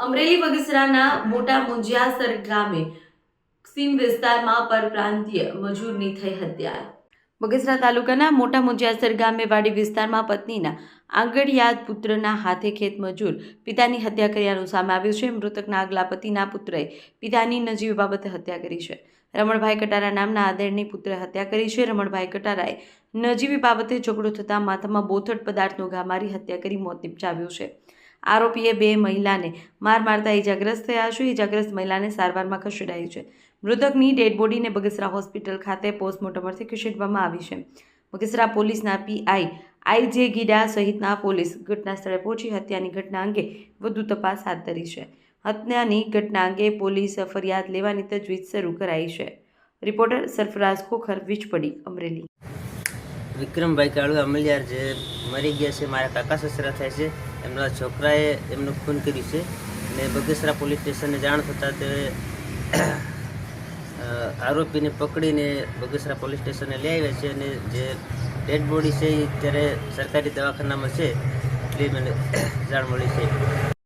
અમરેલી બગસરાના મોટા મુંજિયાસર ગામે સીમ વિસ્તારમાં પરપ્રાંતીય મજૂરની થઈ હત્યા। બગસરા તાલુકાના મોટા મુંજિયાસર ગામે વાડી વિસ્તારમાં પત્નીના આંગડિયાત પુત્રના હાથે ખેત મજૂર પિતાની હત્યા કર્યાનું સામે આવ્યું છે। મૃતકના આગલા પતિના પુત્રએ પિતાની નજીવી બાબતે હત્યા કરી છે। રમણભાઈ કટારા નામના આદરણી પુત્રે હત્યા કરી છે। રમણભાઈ કટારાએ નજીવી બાબતે ઝઘડો થતાં માથામાં બોથડ પદાર્થનો ઘા મારી હત્યા કરી મોત નિપજાવ્યું છે। આરોપીએ બે મહિલાને માર મારતા ઇજાગ્રસ્ત થયા છે। ઇજાગ્રસ્ત મહિલાને સારવારમાં ખસેડાઈ છે। મૃતકની ડેડ બોડીને બગસરા હોસ્પિટલ ખાતે પોસ્ટમોર્ટમ અર્થે ખસેડવામાં આવી છે। બગસરા પોલીસના પીઆઈ આઈજે ગીડા સહિતના પોલીસ ઘટના સ્થળે પહોંચી હત્યાની ઘટના અંગે વધુ તપાસ હાથ ધરી છે। હત્યાની ઘટના અંગે પોલીસ ફરિયાદ લેવાની તજવીજ શરૂ કરાઈ છે। રિપોર્ટર સરફરાઝ ખોખર, વીજપડી, અમરેલી। વિક્રમભાઈ કાળુ અમલિયાર જે મરી ગયા છે, મારા કાકા સસરા થાય છે, એમના છોકરાએ એમનું ખૂન કર્યું છે અને બગસરા પોલીસ સ્ટેશને જાણ થતાં તે આરોપીને પકડીને બગસરા પોલીસ સ્ટેશને લઈ આવ્યા છે અને જે ડેડ બોડી છે એ અત્યારે સરકારી દવાખાનામાં છે એટલી મને જાણ મળી છે।